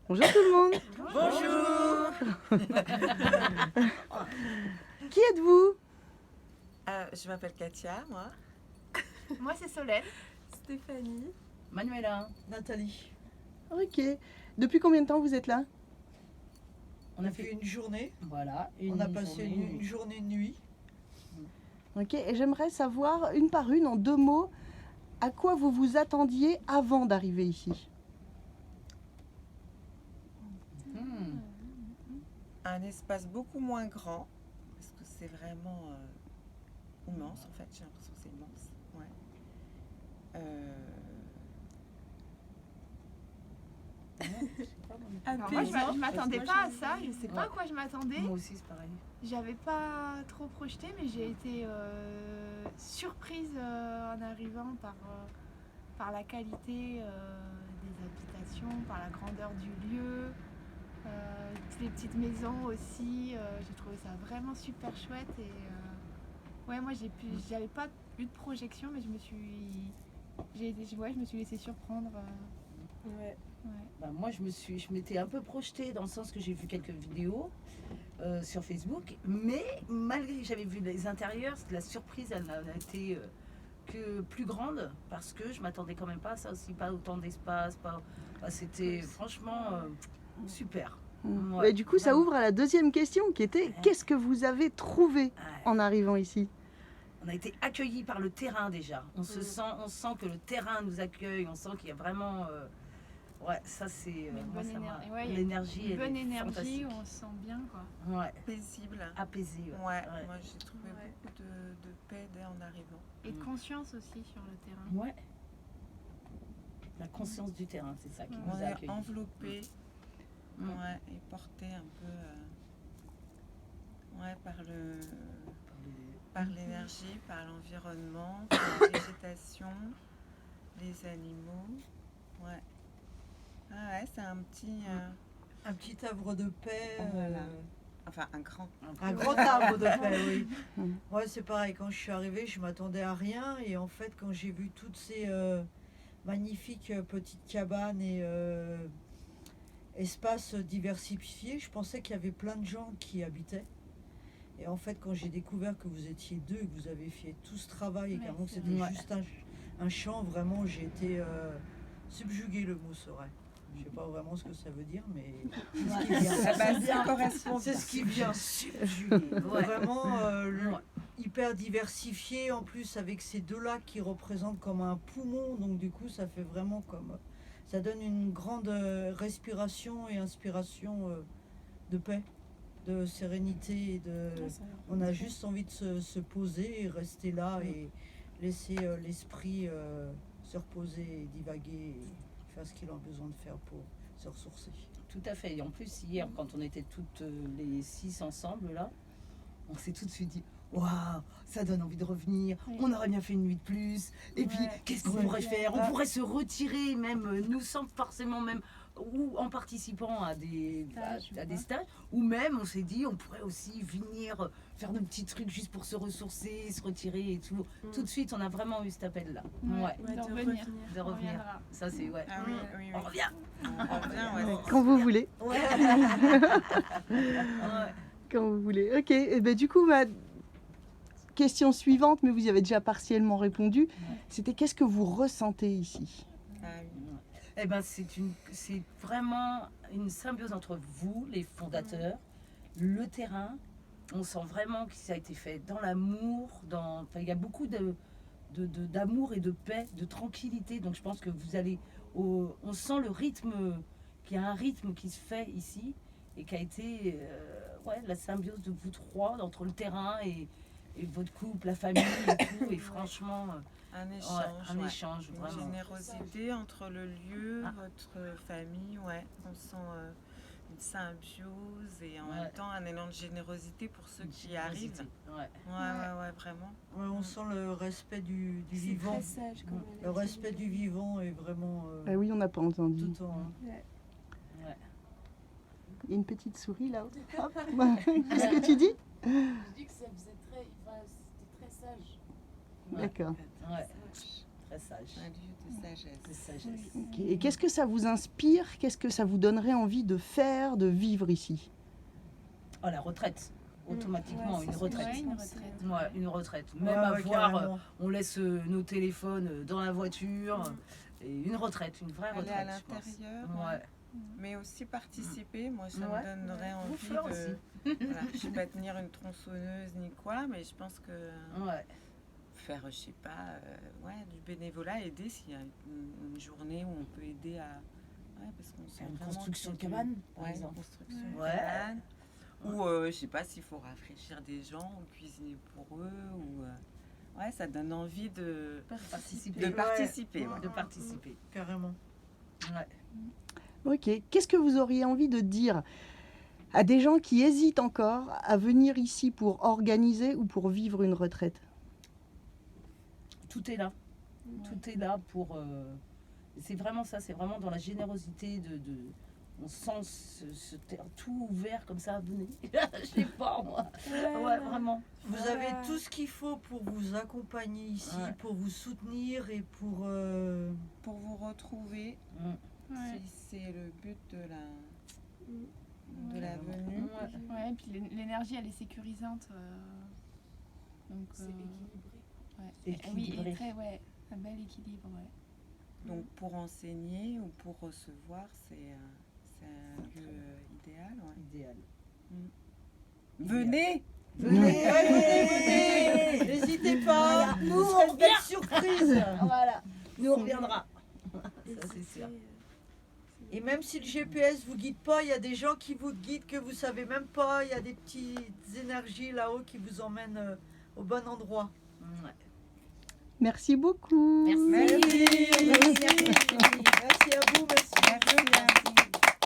Bonjour tout le monde. Bonjour. Qui êtes-vous? Je m'appelle Katia, moi. Moi, c'est Solène. Stéphanie. Manuela. Nathalie. Ok. Depuis combien de temps vous êtes là? On a Fait fait une journée. voilà, On a passé une journée de nuit. Ok. Et j'aimerais savoir, une par une, en 2 mots, à quoi vous vous attendiez avant d'arriver ici? Un espace beaucoup moins grand, parce que c'est vraiment immense en fait, j'ai l'impression que c'est immense. Ouais. Alors moi, je m'attendais pas à ça. Je sais pas à quoi je m'attendais. Moi aussi, c'est pareil. J'avais pas trop projeté, mais j'ai été surprise en arrivant par la qualité des habitations, par la grandeur du lieu, toutes les petites maisons aussi. J'ai trouvé ça vraiment super chouette et ouais, moi j'avais pas eu de projection, mais je me suis laissée surprendre. Ouais. Ouais. Bah, moi, je m'étais un peu projetée dans le sens que j'ai vu quelques vidéos sur Facebook, mais malgré que j'avais vu les intérieurs, la surprise, elle n'a été que plus grande parce que je m'attendais quand même pas à ça aussi, pas autant d'espace, c'était franchement super. Ouais, Et du coup, ça vraiment. ouvre à la deuxième question qui était qu'est-ce que vous avez trouvé Ouais. en arrivant ici? On a été accueillis par le terrain déjà. On sent que le terrain nous accueille. On sent qu'il y a vraiment, ouais, ça c'est Mais une moi, bonne ça m'a- énergie. Ouais, l'énergie, une elle bonne est énergie fantastique. où on se sent bien, quoi. Ouais, Paisible. apaisé. Ouais, Ouais. moi j'ai trouvé Ouais. beaucoup de paix dès en arrivant. Et de conscience aussi sur le terrain. Ouais. La conscience du terrain, c'est ça qui Ouais. nous On a est accueillis. enveloppé, Mm. ouais, et porté un peu ouais, par l'énergie, par l'environnement, par la végétation, les animaux. Ouais. Ah ouais, c'est un petit. Un petit havre de paix. Voilà. Enfin, un grand. Un grand arbre de paix, oui. Mm. Ouais, c'est pareil. Quand je suis arrivée, je m'attendais à rien. Et en fait, quand j'ai vu toutes ces magnifiques petites cabanes et espaces diversifiés, je pensais qu'il y avait plein de gens qui y habitaient. Et en fait, quand j'ai découvert que vous étiez 2 et que vous avez fait tout ce travail et Ouais, qu'avant c'est c'était vrai. juste un champ, vraiment, j'ai été subjuguée, le mot serait. Je sais pas vraiment ce que ça veut dire, mais c'est ce qui vient. Ah bah, ça correspond C'est bien. ce qui vient. Ouais. Vraiment Ouais. hyper diversifié, en plus avec ces 2 lacs qui représentent comme un poumon, donc du coup ça fait vraiment comme... Ça donne une grande respiration et inspiration de paix, de sérénité, et de... On a juste envie de se poser et rester là et laisser l'esprit se reposer et divaguer et faire ce qu'il a besoin de faire pour se ressourcer. Tout à fait. Et en plus, hier, quand on était toutes les 6 ensemble, là, on s'est tout de suite dit waouh, ça donne envie de revenir. Oui. On aurait bien fait une nuit de plus. Et puis, Ouais. qu'est-ce qu'on Ouais. pourrait faire? On pourrait se retirer, même, nous, sans forcément même, ou en participant à des stages, ou même, on s'est dit, on pourrait aussi venir faire nos petits trucs juste pour se ressourcer, se retirer et tout. Tout de suite, on a vraiment eu cet appel-là. Ouais. Ouais, De de revenir. De On revenir. reviendra. Ça, c'est, ouais. Ah oui, oui, oui. On revient. On revient, ouais. Quand vous voulez. Ouais. Quand vous voulez. Ok. Et ben, du coup, ma question suivante, mais vous y avez déjà partiellement répondu, c'était qu'est-ce que vous ressentez ici? Ah oui. Eh ben, c'est vraiment une symbiose entre vous, les fondateurs, le terrain. On sent vraiment que ça a été fait dans l'amour, enfin, il y a beaucoup d'amour et de paix, de tranquillité. Donc je pense que vous allez, on sent le rythme, qu'il y a un rythme qui se fait ici et qui a été, ouais, la symbiose de vous 3 entre le terrain et votre couple, la famille et tout. Et franchement, Un ouais, échange. un ouais. échange Une vraiment. générosité entre le lieu, Ah. votre famille, ouais. On sent une symbiose et en Ouais. même temps un élan de générosité pour ceux qui arrivent. Ouais. Ouais, vraiment. Ouais, on sent le respect du C'est vivant. très sage comme Le respect du vivant est vraiment Ah oui, on n'a pas entendu. tout le temps. Hein. Ouais. Il y a une petite souris là-haut. Hop. Qu'est-ce que tu dis? Je dis que ça faisait très, enfin, c'était très sage. Ouais. D'accord. Ouais. Très sage. Un lieu de sagesse. De sagesse. Ok. Et qu'est-ce que ça vous inspire? Qu'est-ce que ça vous donnerait envie de faire, de vivre ici? Oh, la retraite. Automatiquement, Ouais, une c'est retraite. Ouais, une Ouais, retraite. Ouais, une retraite. Ouais, Même ouais, avoir, carrément. on laisse nos téléphones dans la voiture. Et une retraite, une vraie Aller retraite. à je pense. l'intérieur, Ouais. mais aussi participer. Moi, ça Ouais. me donnerait Vous envie faire de. aussi. Voilà, je ne vais pas tenir une tronçonneuse ni quoi, mais je pense que Ouais. faire, je sais pas, ouais, du bénévolat, aider s'il y a une journée où on peut aider à. Ouais, parce qu'on sent Une vraiment construction de qu'il y a cabane, par Ouais, une exemple. construction de Ouais. cabane. Ou je sais pas s'il faut rafraîchir des gens ou cuisiner pour eux. Ou, ouais, ça donne envie de Participer. participer. Ouais. ouais. De participer. Carrément. Ouais. Ok. Qu'est-ce que vous auriez envie de dire à des gens qui hésitent encore à venir ici pour organiser ou pour vivre une retraite? Tout est là. Tout est là pour. C'est vraiment ça, c'est vraiment dans la générosité on sent ce terre tout ouvert comme ça, venez. Je sais pas moi. Ouais, vraiment. Vous avez tout ce qu'il faut pour vous accompagner ici, Ouais. pour vous soutenir et pour... Pour vous retrouver, Ouais. si c'est le but de la Ouais. venue. Ouais. Ouais, et puis l'énergie, elle est sécurisante. Donc, ouais. Oui, Équilibré. et très, ouais, un bel équilibre, ouais. Donc pour enseigner ou pour recevoir, c'est un lieu idéal. ouais. Idéal. Venez Venez. Venez, n'hésitez pas, Nous, vous on serez une belle vient. surprise. Voilà. Nous on reviendra. Ça c'est sûr. Et même si le GPS vous guide pas, il y a des gens qui vous guident que vous savez même pas. Il y a des petites énergies là-haut qui vous emmènent au bon endroit. Ouais. Merci beaucoup. Merci. Merci. Merci à vous, merci. Merci.